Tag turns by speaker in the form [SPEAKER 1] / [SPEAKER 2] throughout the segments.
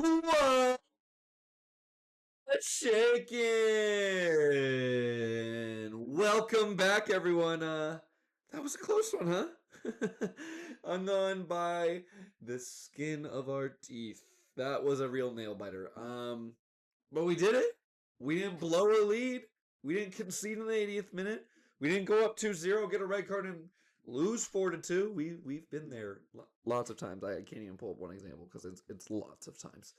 [SPEAKER 1] What? Shakin! Welcome back, everyone. That was a close one, huh? Undone by the skin of our teeth. That was a real nail biter. But we did it. We didn't blow a lead. We didn't concede in the 80th minute. We didn't go up 2-0, get a red card, and lose 4-2. We've been there lots of times. I can't even pull up one example because it's lots of times.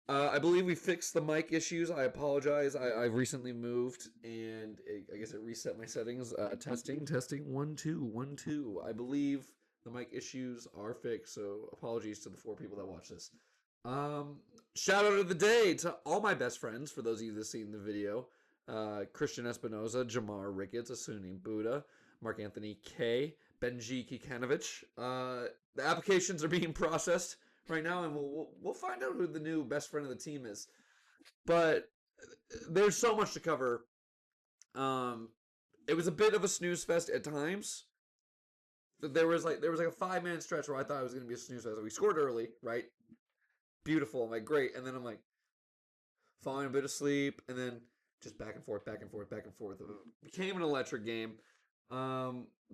[SPEAKER 1] I believe we fixed the mic issues. I apologize. I've recently moved, and I guess it reset my settings. Testing. 1, 2, 1, 2. I believe the mic issues are fixed, so apologies to the 4 people that watch this. Shout out of the day to all my best friends, for those of you that have seen the video. Christian Espinoza, Jamar Ricketts, Asuni Buddha, Mark Anthony K, Benji Kikanovich. The applications are being processed right now, and we'll find out who the new best friend of the team is. But there's so much to cover. It was a bit of a snooze fest at times. There was like a 5-minute stretch where I thought it was going to be a snooze fest. We scored early, right? Beautiful. I'm like, great. And then I'm like, falling a bit asleep, and then just back and forth. It became an electric game.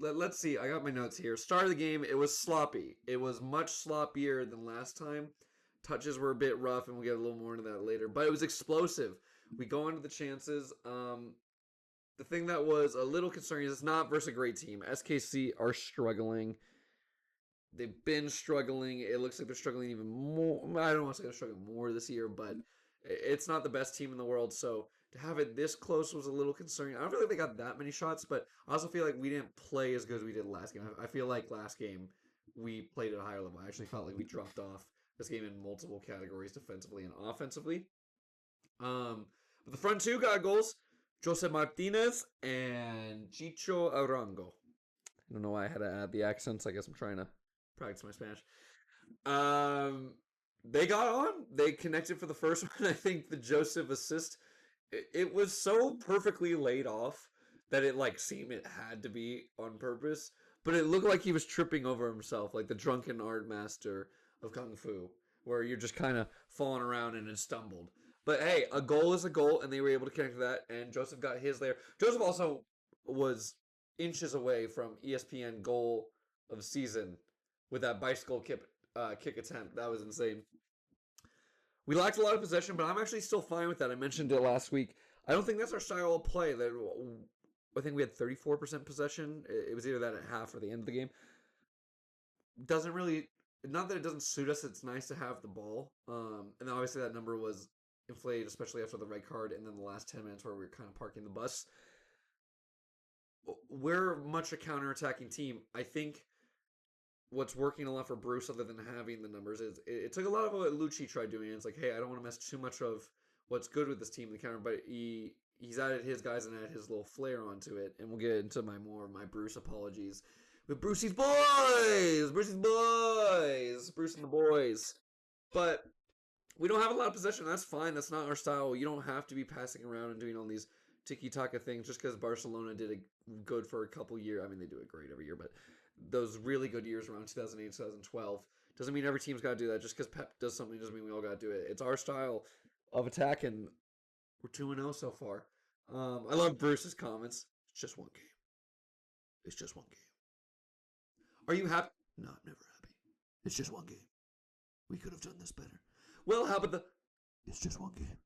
[SPEAKER 1] Let's see. I got my notes here. Start of the game, it was sloppy. It was much sloppier than last time. Touches were a bit rough, and we'll get a little more into that later. But it was explosive. We go into the chances. The thing that was a little concerning is it's not versus a great team. SKC are struggling. They've been struggling. It looks like they're struggling even more. I don't want to say they're struggling more this year, but it's not the best team in the world. So to have it this close was a little concerning. I don't feel like they got that many shots, but I also feel like we didn't play as good as we did last game. I feel like last game we played at a higher level. I actually felt like we dropped off this game in multiple categories, defensively and offensively. But the front two got goals. Jose Martinez and Chicho Arango. I don't know why I had to add the accents. I guess I'm trying to practice my Spanish. They got on. They connected for the first one. I think the Joseph assist, it was so perfectly laid off that it seemed it had to be on purpose. But it looked like he was tripping over himself, like the drunken art master of Kung Fu, where you're just kind of falling around and it stumbled. But hey, a goal is a goal, and they were able to connect to that, and Joseph got his there. Joseph also was inches away from ESPN goal of season with that bicycle kick attempt. That was insane. We lacked a lot of possession, but I'm actually still fine with that. I mentioned it last week. I don't think that's our style of play. I think we had 34% possession. It was either that at half or the end of the game. Doesn't really, not that it doesn't suit us. It's nice to have the ball. And then obviously that number was inflated, especially after the red card, and then the last 10 minutes where we were kind of parking the bus. We're much a counter-attacking team. I think what's working a lot for Bruce, other than having the numbers, is it took a lot of what Lucci tried doing. It's like, hey, I don't want to mess too much of what's good with this team in the counter, but he's added his guys and added his little flair onto it, and we'll get into my Bruce apologies with Brucey's boys, Bruce and the boys. But we don't have a lot of possession. That's fine. That's not our style. You don't have to be passing around and doing all these tiki-taka things just because Barcelona did it good for a couple years. I mean, they do it great every year, but those really good years around 2008, 2012 doesn't mean every team's got to do that. Just because Pep does something doesn't mean we all got to do it. It's our style of attack, and we're 2-0 so far. I love Bruce's comments. It's just one game. It's just one game. Are you happy? No, I'm never happy. It's just one game. We could have done this better. Well, how about it's just one game.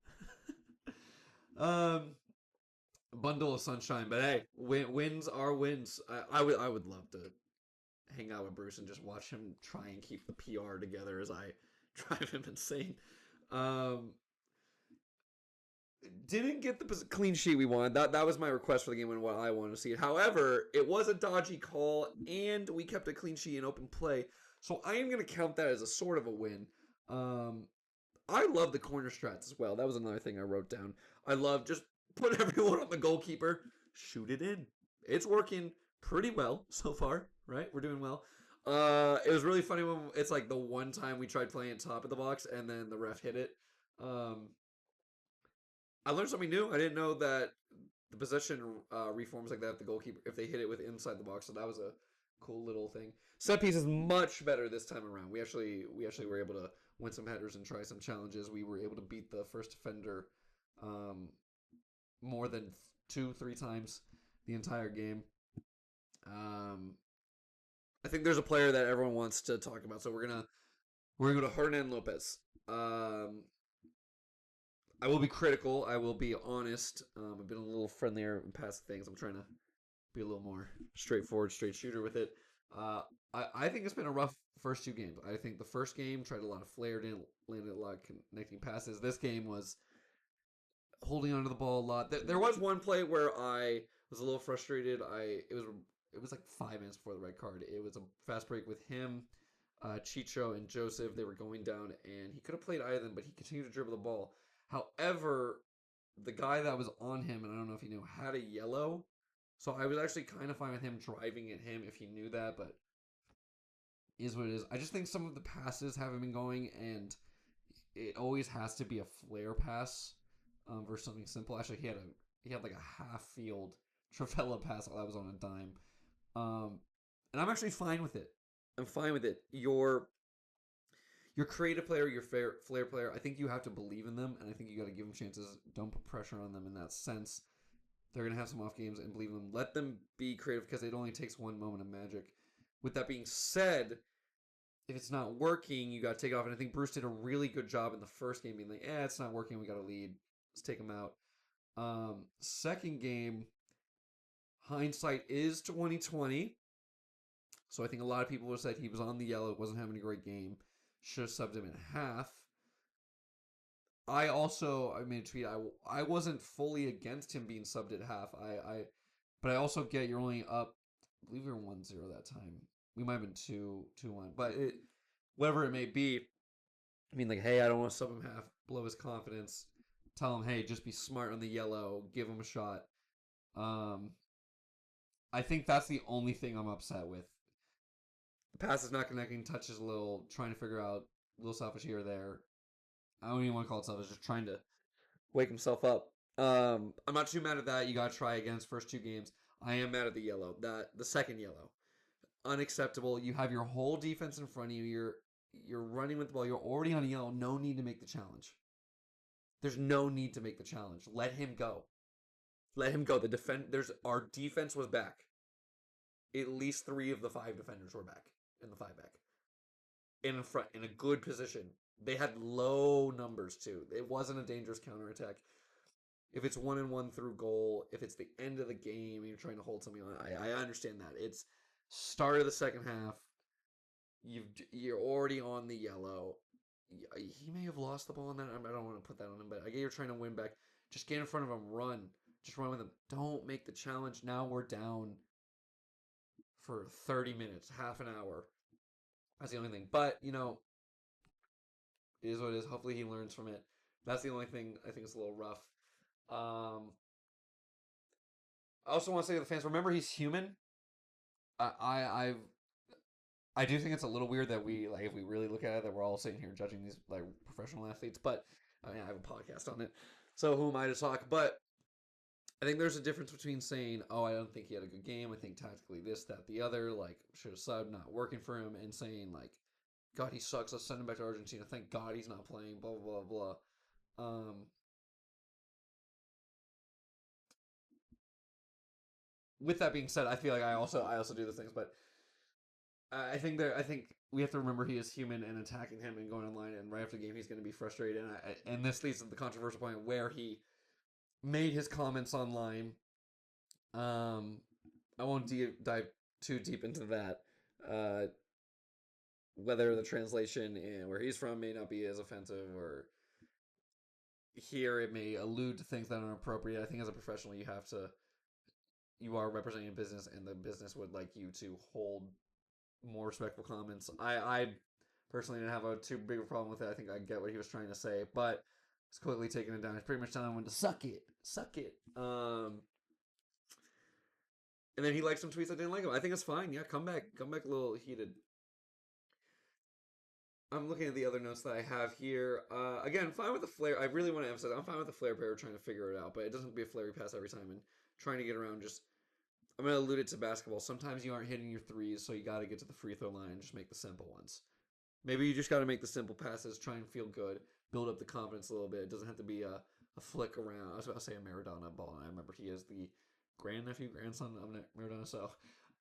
[SPEAKER 1] Bundle of sunshine, but hey, wins are wins. I would love to hang out with Bruce and just watch him try and keep the PR together as I drive him insane. Didn't get the clean sheet we wanted. That was my request for the game and what I wanted to see. However, it was a dodgy call, and we kept a clean sheet in open play, so I am going to count that as a sort of a win. I love the corner strats as well. That was another thing I wrote down. I love just put everyone on the goalkeeper, shoot it in. It's working pretty well so far, right? We're doing well. It was really funny when it's like the one time we tried playing top of the box and then the ref hit it. I learned something new. I didn't know that the possession reforms like that, the goalkeeper, if they hit it with inside the box. So that was a cool little thing. Set piece is much better this time around. We actually were able to win some headers and try some challenges. We were able to beat the first defender more than 2-3 times the entire game. I think there's a player that everyone wants to talk about, so we're gonna go to Hernan Lopez. I will be critical. I will be honest. I've been a little friendlier in past things. I'm trying to be a little more straightforward, straight shooter with it. I think it's been a rough first 2 games. I think the first game tried a lot of flair, didn't land a lot of connecting passes. This game was holding onto the ball a lot. There was one play where I was a little frustrated. It was like 5 minutes before the red card. It was a fast break with him, Chicho, and Joseph. They were going down, and he could have played either of them, but he continued to dribble the ball. However, the guy that was on him, and I don't know if he knew, had a yellow. So I was actually kind of fine with him driving at him if he knew that, but is what it is. I just think some of the passes haven't been going, and it always has to be a flare pass versus something simple. Actually, he had like a half field Travella pass that was on a dime, and I'm actually fine with it. I'm fine with it. Your creative player, your flair player, I think you have to believe in them, and I think you got to give them chances. Don't put pressure on them in that sense. They're going to have some off games, and believe in them. Let them be creative because it only takes one moment of magic. With that being said, if it's not working, you got to take it off. And I think Bruce did a really good job in the first game being like, it's not working. We got to lead. Let's take him out. Second game, hindsight is 2020. So I think a lot of people would have said he was on the yellow, wasn't having a great game. Should have subbed him in half. I made a tweet. I wasn't fully against him being subbed at half. But I also get you're only up. I believe we were 1-0 that time. We might have been 2-1. But whatever it may be. I mean, like, hey, I don't want to sub him half. Blow his confidence. Tell him, hey, just be smart on the yellow. Give him a shot. I think that's the only thing I'm upset with. The pass is not connecting. Touch is a little trying to figure out. A little selfish here or there. I don't even want to call it selfish. Just trying to wake himself up. I'm not too mad at that. You got to try against first 2 games. I am mad at the yellow. The second yellow. Unacceptable. You have your whole defense in front of you. You're running with the ball. You're already on a yellow. No need to make the challenge. There's no need to make the challenge. Let him go. Let him go. Our defense was back. At least 3 of the 5 defenders were back in the 5-back. In front, in a good position. They had low numbers too. It wasn't a dangerous counterattack. If it's 1-1 through goal, if it's the end of the game and you're trying to hold something on, I understand that. It's start of the second half. You're already on the yellow. He may have lost the ball on that. I don't want to put that on him, but I get you're trying to win back. Just get in front of him. Run. Just run with him. Don't make the challenge. Now we're down for 30 minutes, half an hour. That's the only thing. But, it is what it is. Hopefully he learns from it. That's the only thing I think is a little rough. I also want to say to the fans, remember he's human. I do think it's a little weird that if we really look at it, that we're all sitting here judging these professional athletes. But I have a podcast on it, so who am I to talk? But I think there's a difference between saying, "Oh, I don't think he had a good game. I think tactically this, that, the other. Should have subbed, not working for him," and saying God, he sucks. Let's send him back to Argentina. Thank God he's not playing. Blah blah blah blah. With that being said, I feel like I also do those things, but I think we have to remember he is human, and attacking him and going online and right after the game he's going to be frustrated, and this leads to the controversial point where he made his comments online. I won't dive too deep into that. Whether the translation and where he's from may not be as offensive, or here it may allude to things that are inappropriate. I think as a professional, you are representing a business, and the business would like you to hold more respectful comments. I personally didn't have too big of a problem with it. I think I get what he was trying to say, but it's quickly taking it down. He's pretty much telling everyone to suck it. And then he liked some tweets I didn't like him. I think it's fine. Yeah, come back a little heated. I'm looking at the other notes that I have here. Again, fine with the flare. I really want to emphasize, I'm fine with the flare player trying to figure it out, but it doesn't have to be a flary pass every time and trying to get around. I'm going to allude it to basketball. Sometimes you aren't hitting your threes, so you got to get to the free throw line and just make the simple ones. Maybe you just got to make the simple passes, try and feel good, build up the confidence a little bit. It doesn't have to be a flick around. I was about to say a Maradona ball, and I remember he is the grandson of Maradona, so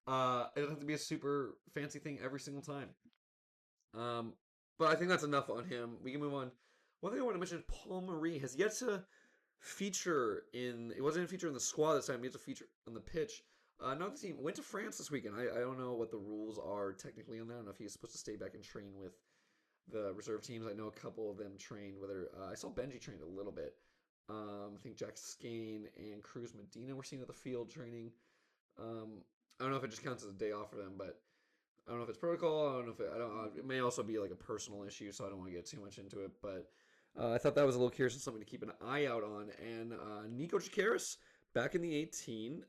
[SPEAKER 1] it doesn't have to be a super fancy thing every single time. Um, but I think that's enough on him. We can move on. One thing I want to mention is Paul Marie has yet to feature in. It wasn't a feature in the squad this time. He has to feature on the pitch. Not the team went to France this weekend. I don't know what the rules are technically on that. I don't know if he's supposed to stay back and train with the reserve teams. I know a couple of them trained. Whether I saw Benji trained a little bit. I think Jack Skane and Cruz Medina were seen at the field training. I don't know if it just counts as a day off for them, but I don't know if it's protocol. I don't know if it may also be like a personal issue, so I don't want to get too much into it. But I thought that was a little curious and something to keep an eye out on. And Nico Chikaris back in the 18.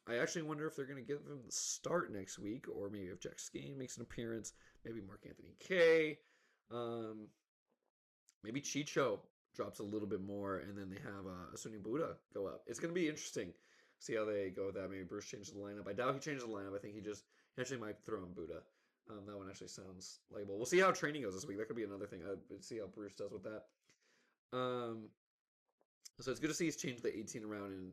[SPEAKER 1] I actually wonder if they're going to give him the start next week, or maybe if Jack Skane makes an appearance, maybe Mark Anthony K, maybe Chicho drops a little bit more, and then they have Asuni Buddha go up. It's going to be interesting. See how they go with that. Maybe Bruce changes the lineup. I doubt he changes the lineup. I think he actually might throw in Buddha. That one actually sounds likable. We'll see how training goes this week. That could be another thing. I'll see how Bruce does with that. So it's good to see he's changed the 18 around, and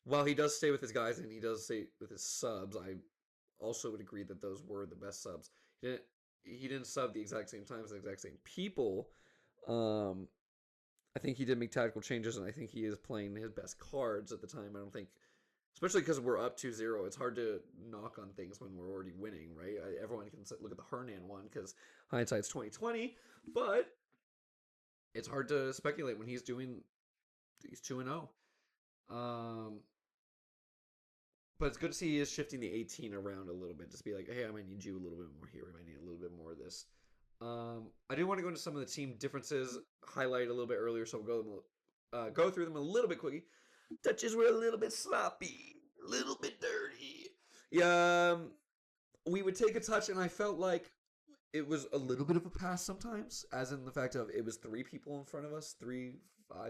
[SPEAKER 1] while he does stay with his guys and he does stay with his subs, I also would agree that those were the best subs. He didn't sub the exact same time as the exact same people. I think he did make tactical changes, and I think he is playing his best cards at the time. I don't think, especially because we're up 2-0, it's hard to knock on things when we're already winning, right? Everyone can look at the Hernan one because hindsight's 20/20, but it's hard to speculate when he's 2-0. But it's good to see he is shifting the 18 around a little bit. Just be like, hey, I might need you a little bit more here. We might need a little bit more of this. I do want to go into some of the team differences, highlight a little bit earlier, so we'll go through them a little bit quickly. Touches were a little bit sloppy, a little bit dirty. Yeah, we would take a touch, and I felt like it was a little bit of a pass sometimes, as in the fact of it was 3 people in front of us, 5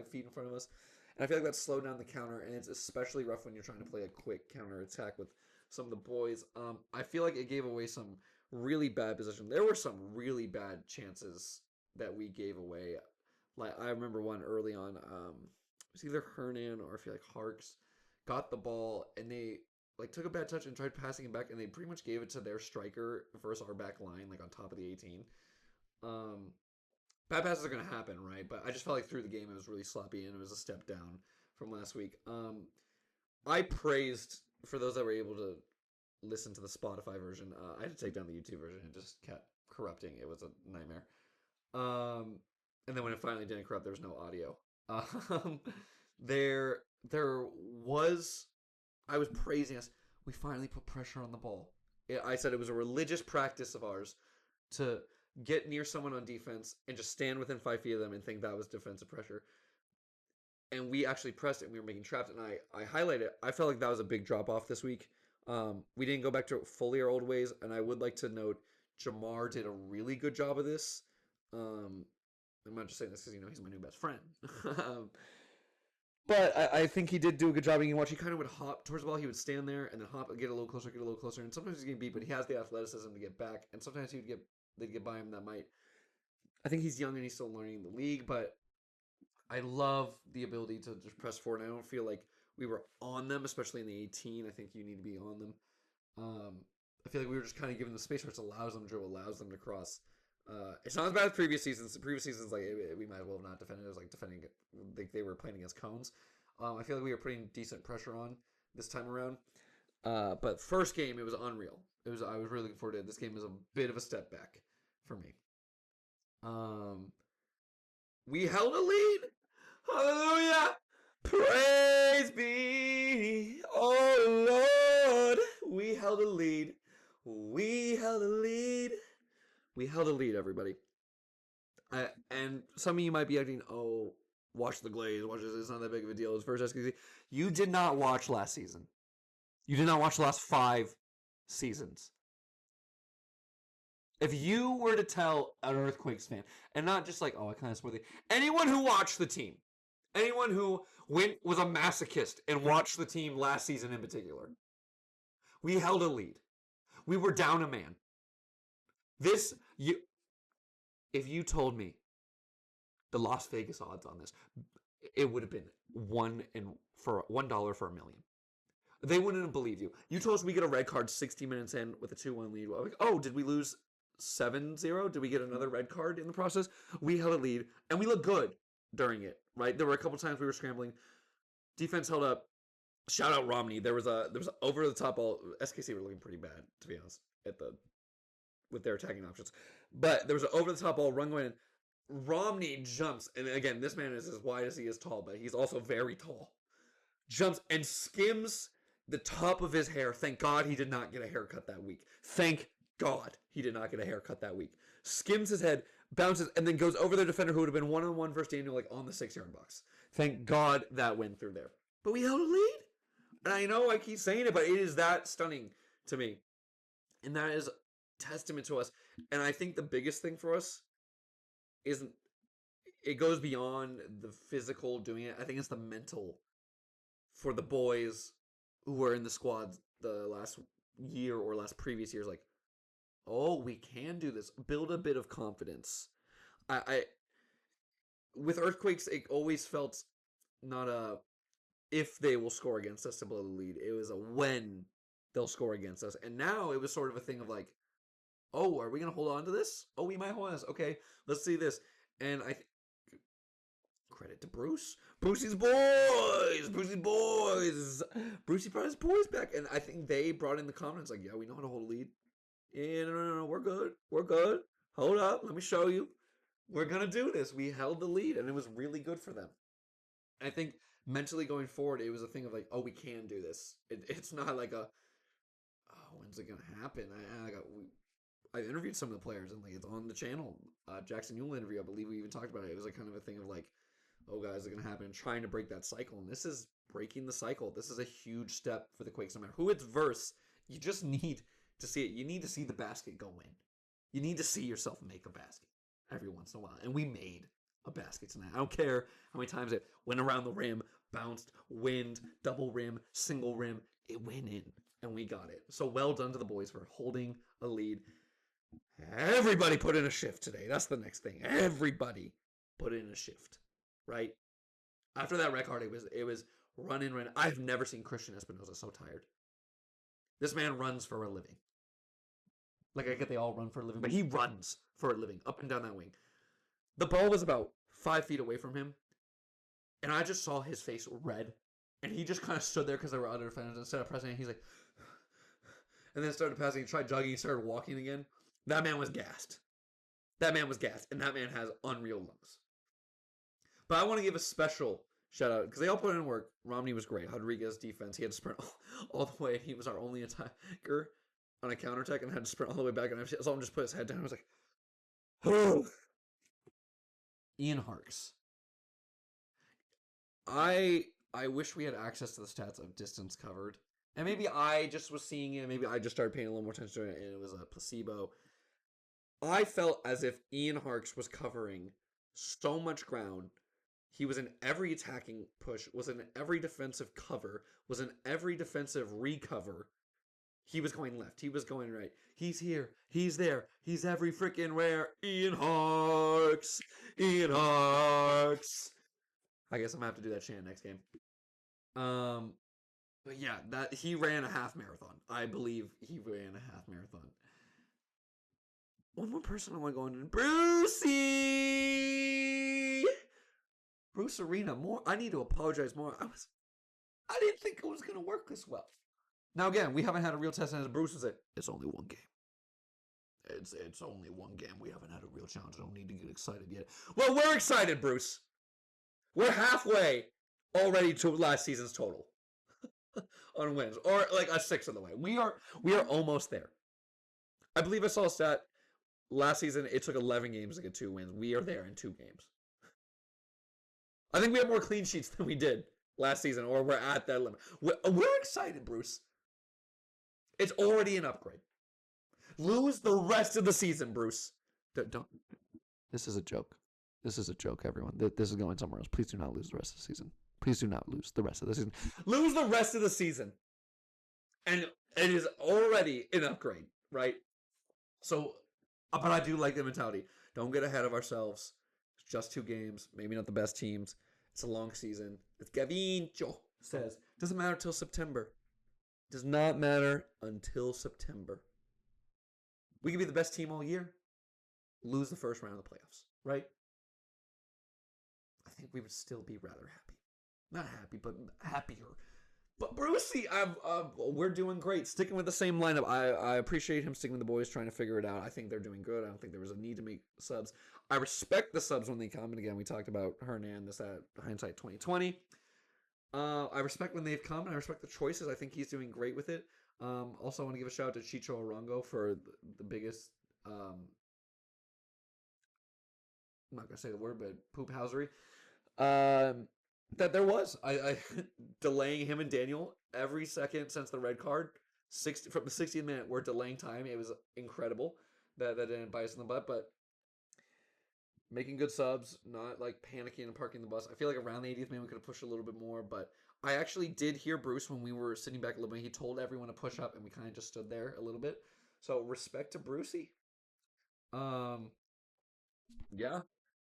[SPEAKER 1] feet in front of us. And I feel like that slowed down the counter, and it's especially rough when you're trying to play a quick counter attack with some of the boys. I feel like it gave away some really bad position. There were some really bad chances that we gave away. Like I remember one early on. It was either Hernan or I feel like Harks got the ball and they like took a bad touch and tried passing it back, and they pretty much gave it to their striker versus our back line, like on top of the 18. Bad passes are going to happen, right? But I just felt like through the game it was really sloppy and it was a step down from last week. I praised, for those that were able to listen to the Spotify version, I had to take down the YouTube version. It just kept corrupting. It was a nightmare. And then when it finally didn't corrupt, there was no audio. There was, I was praising us. We finally put pressure on the ball. I said it was a religious practice of ours to get near someone on defense and just stand within 5 feet of them and think that was defensive pressure. And we actually pressed it and we were making traps. And I highlighted, I felt like that was a big drop off this week. We didn't go back to fully our old ways. And I would like to note, Jamar did a really good job of this. I'm not just saying this because, he's my new best friend. But I think he did do a good job. You can watch, he kind of would hop towards the ball. He would stand there and then hop, get a little closer. And sometimes he's getting beat, but he has the athleticism to get back. And sometimes they'd get by him that might. I think he's young and he's still learning the league, but I love the ability to just press forward. And I don't feel like we were on them, especially in the 18. I think you need to be on them. I feel like we were just kind of giving them space where it allows them to dribble, allows them to cross. It's not as bad as previous seasons. The previous seasons, like we might as well have not defended. It was like defending, like they were playing against cones. I feel like we were putting decent pressure on this time around. But first game, it was unreal. I was really looking forward to it. This game was a bit of a step back for me. We held a lead. Hallelujah. Praise be, oh Lord. We held a lead. We held a lead. We held a lead, everybody. And some of you might be acting, oh, watch the Glaze. Watch this. It's not that big of a deal. It's first SKC. You did not watch last season. You did not watch the last 5 seasons. If you were to tell an Earthquakes fan, and not just like, oh, I kind of support anyone who watched the team, anyone who was a masochist and watched the team last season in particular, we held a lead. We were down a man. if you told me the Las Vegas odds on this, it would have been $1 for a million. They wouldn't have believed you. You told us we get a red card 60 minutes in with a 2-1 lead. Like, oh, did we lose 7-0? Did we get another red card in the process? We held a lead, and we looked good during it, right? There were a couple times we were scrambling. Defense held up. Shout out Romney. There was a over the top ball. SKC were looking pretty bad, to be honest, with their attacking options. But there was an over the top ball run going in. Romney jumps, and again, this man is as wide as he is tall, but he's also very tall. Jumps and skims the top of his hair. Thank God he did not get a haircut that week. Thank God he did not get a haircut that week. Skims his head, bounces, and then goes over the defender who would have been one-on-one versus Daniel, like on the 6-yard box. Thank God that went through there. But we held a lead. And I know I keep saying it, but it is that stunning to me. And that is testament to us. And I think the biggest thing for us isn't, it goes beyond the physical doing it. I think it's the mental for the boys who were in the squad the last year or last previous years. Like, oh, we can do this. Build a bit of confidence. I with Earthquakes, it always felt not a if they will score against us to blow the lead. It was a when they'll score against us. And now it was sort of a thing of like, oh, are we going to hold on to this? Oh, we might hold on to this. Okay, let's see this. And credit to Bruce. Brucey's boys! Brucey's boys! Brucey brought his boys back. And I think they brought in the confidence like, yeah, we know how to hold a lead. Yeah, no, we're good. We're good. Hold up. Let me show you. We're going to do this. We held the lead, and it was really good for them. I think mentally going forward, it was a thing of like, oh, we can do this. It's not like a, oh, when's it going to happen? I interviewed some of the players, and like it's on the channel. Jackson Newell interview, I believe we even talked about it. It was like kind of a thing of like, oh, guys, it's going to happen. Trying to break that cycle, and this is breaking the cycle. This is a huge step for the Quakes. No matter who it's versus, you just need to see it. You need to see the basket go in. You need to see yourself make a basket every once in a while. And we made a basket tonight. I don't care how many times it went around the rim, bounced, wind, double rim, single rim. It went in, and we got it. So well done to the boys for holding a lead. Everybody put in a shift today. That's the next thing. Everybody put in a shift, right? After that red card, it was run in, run. I've never seen Christian Espinoza so tired. This man runs for a living. Like, I get they all run for a living, but he runs for a living up and down that wing. The ball was about 5 feet away from him, and I just saw his face red, and he just kind of stood there because there were other defenders. Instead of pressing, he's like, and then started passing. He tried jogging. He started walking again. That man was gassed. That man was gassed, and that man has unreal lungs. But I want to give a special shout out because they all put in work. Romney was great. Rodriguez defense. He had to sprint all the way. He was our only attacker on a counterattack and had to sprint all the way back. And I saw him just put his head down. I was like, oh. Ian Harks. I wish we had access to the stats of distance covered. And maybe I just was seeing it. Maybe I just started paying a little more attention to it and it was a placebo. I felt as if Ian Harks was covering so much ground. He was in every attacking push, was in every defensive cover, was in every defensive recover. He was going left. He was going right. He's here. He's there. He's every freaking where. Ian Harks. Ian Harks. I guess I'm going to have to do that chant next game. But yeah, that he ran a half marathon. I believe he ran a half marathon. One more person I want to go into. Brucey! Bruce Arena. More. I need to apologize more. I didn't think it was going to work this well. Now again, we haven't had a real test, and as Bruce was like, it's only one game. It's only one game. We haven't had a real challenge. I don't need to get excited yet. Well, we're excited, Bruce. We're halfway already to last season's total on wins, or like a sixth of the way. We are almost there. I believe I saw a stat last season. It took 11 games to get 2 wins. We are there in 2 games. I think we have more clean sheets than we did last season, or we're at that limit. We're excited, Bruce. It's already an upgrade. Lose the rest of the season, Bruce. Don't. This is a joke. This is a joke, everyone. This is going somewhere else. Please do not lose the rest of the season. Please do not lose the rest of the season. Lose the rest of the season. And it is already an upgrade, right? So, but I do like the mentality. Don't get ahead of ourselves. It's just 2 games. Maybe not the best teams. It's a long season. It's Gavincho says. Doesn't matter till September. Does not matter until September. We could be the best team all year. Lose the first round of the playoffs, right? I think we would still be rather happy. Not happy, but happier. But Brucey, we're doing great. Sticking with the same lineup. I appreciate him sticking with the boys, trying to figure it out. I think they're doing good. I don't think there was a need to make subs. I respect the subs when they come. And again, we talked about Hernan, this at hindsight 2020. I respect when they've come, and I respect the choices. I think he's doing great with it. Also, I want to give a shout out to Chicho Arango for the biggest, I'm not going to say the word, but poop housery. That there was. I delaying him and Daniel every second since the red card. From the 60th minute, we're delaying time. It was incredible. That didn't bite us in the butt, but making good subs, not like panicking and parking the bus. I feel like around the 80th minute we could have pushed a little bit more, but I actually did hear Bruce when we were sitting back a little bit. He told everyone to push up, and we kind of just stood there a little bit. So respect to Brucey. Yeah,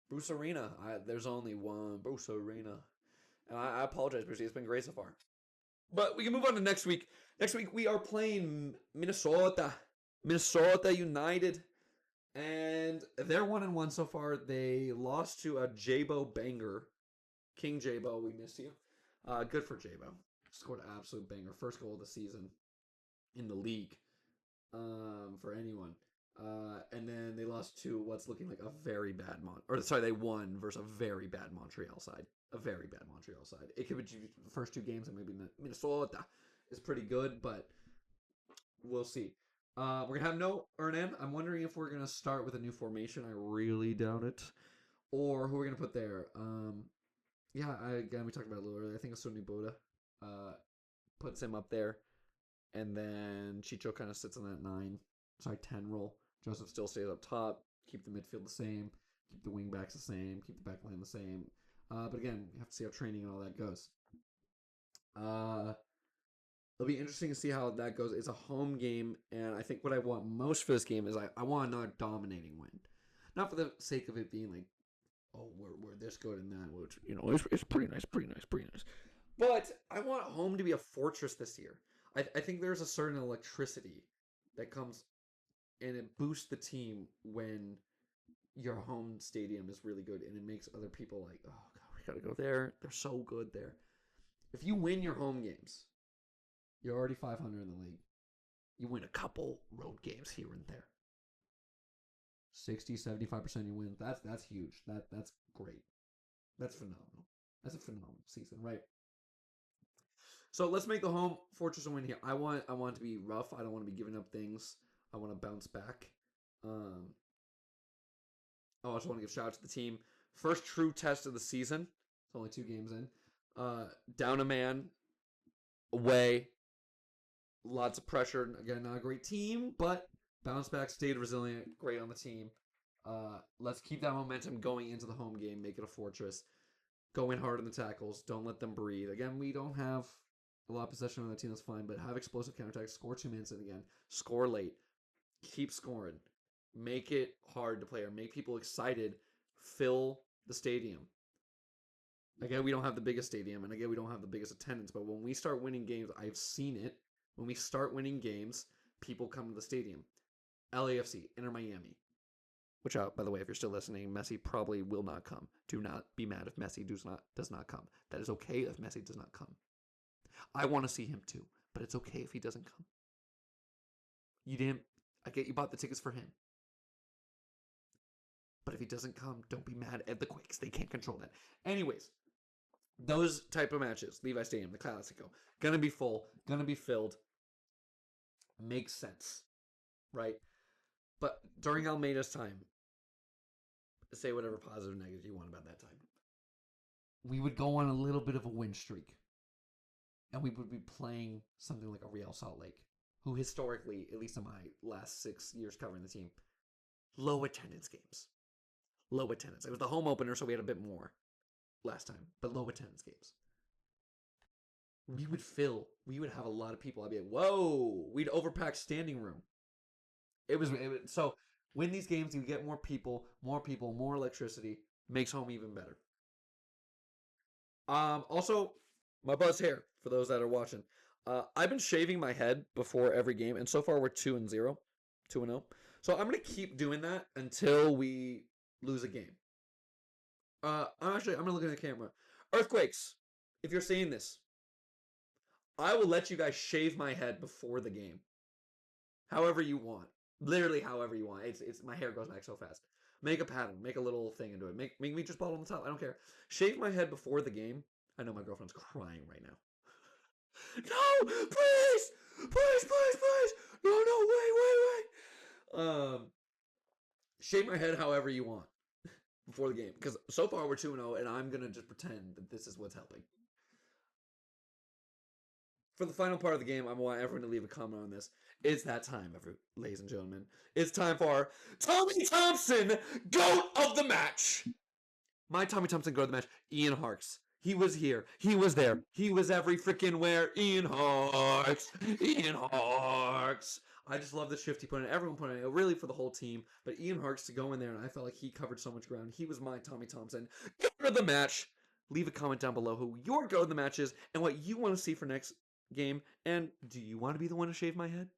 [SPEAKER 1] Bruce Arena. There's only one Bruce Arena. And I apologize, Brucey. It's been great so far. But we can move on to next week. Next week, we are playing Minnesota. Minnesota United. And they're 1-1 so far. They lost to a Jabo banger. King Jabo, we miss you. Good for Jabo. Scored an absolute banger. First goal of the season in the league for anyone. And then they lost to what's looking like a very bad they won versus a very bad Montreal side. A very bad Montreal side. It could be the first 2 games, and maybe Minnesota is pretty good, but we'll see. We're gonna have no Hernan. I'm wondering if we're gonna start with a new formation. I really doubt it. Or who we're gonna put there. Again, we talked about it a little earlier. I think Sonny Boda puts him up there, and then Chicho kind of sits on that 10 role. Joseph still stays up top. Keep the midfield the same. Keep the wing backs the same. Keep the back line the same. But again, you have to see how training and all that goes. It'll be interesting to see how that goes. It's a home game, and I think what I want most for this game is I want another dominating win. Not for the sake of it being like, oh, we're this good and that, which, it's pretty nice. But I want home to be a fortress this year. I think there's a certain electricity that comes, and it boosts the team when your home stadium is really good, and it makes other people like, oh, God, we got to go there. They're so good there. If you win your home games, you're already 500 in the league. You win a couple road games here and there. 60-75% you win. That's huge. That's great. That's phenomenal. That's a phenomenal season, right? So let's make the home fortress a win here. I want it to be rough. I don't want to be giving up things. I want to bounce back. I also want to give shout out to the team. First true test of the season. It's only 2 games in. Down a man. Away. Lots of pressure. Again, not a great team, but bounce back, stayed resilient, great on the team. Let's keep that momentum going into the home game. Make it a fortress. Go in hard on the tackles. Don't let them breathe. Again, we don't have a lot of possession on that team. That's fine, but have explosive counterattacks. Score 2 minutes in again. Score late. Keep scoring. Make it hard to play or make people excited. Fill the stadium. Again, we don't have the biggest stadium, and again, we don't have the biggest attendance, but when we start winning games, I've seen it. When we start winning games, people come to the stadium. LAFC, Inter Miami. Which, by the way, if you're still listening, Messi probably will not come. Do not be mad if Messi does not come. That is okay if Messi does not come. I want to see him too, but it's okay if he doesn't come. I get you bought the tickets for him. But if he doesn't come, don't be mad at the Quakes. They can't control that. Anyways, those type of matches, Levi Stadium, the Classico, gonna be full, gonna be filled. Makes sense, right? But during Almeida's time, say whatever positive, negative you want about that time. We would go on a little bit of a win streak. And we would be playing something like a Real Salt Lake, who historically, at least in my last 6 years covering the team, low attendance games. Low attendance. It was the home opener, so we had a bit more last time, but low attendance games. We would have a lot of people. I'd be like, whoa, we'd overpack standing room. It was so Win these games, you get more people, more electricity. Makes home even better. Also, my buzz hair, for those that are watching. I've been shaving my head before every game, and so far we're 2-0. 2-0. So I'm gonna keep doing that until we lose a game. I'm gonna look at the camera. Earthquakes, if you're seeing this, I will let you guys shave my head before the game. However you want. Literally however you want. It's my hair goes back so fast. Make a pattern. Make a little thing into it. Make me just bald on the top. I don't care. Shave my head before the game. I know my girlfriend's crying right now. No, please, please, please, please. No, no, wait. Shave my head however you want before the game, because so far we're 2-0, and I'm gonna just pretend that this is what's helping. For the final part of the game, I want everyone to leave a comment on this. It's that time, ladies and gentlemen. It's time for Tommy Thompson, GOAT of the match. My Tommy Thompson, GOAT of the match, Ian Harkes. He was here. He was there. He was every freaking where. Ian Harkes. Ian Harkes. I just love the shift he put in. Everyone put in it, really for the whole team. But Ian Harkes to go in there, and I felt like he covered so much ground. He was my Tommy Thompson, GOAT of the match. Leave a comment down below who your GOAT of the match is and what you want to see for next game. And do you want to be the one to shave my head?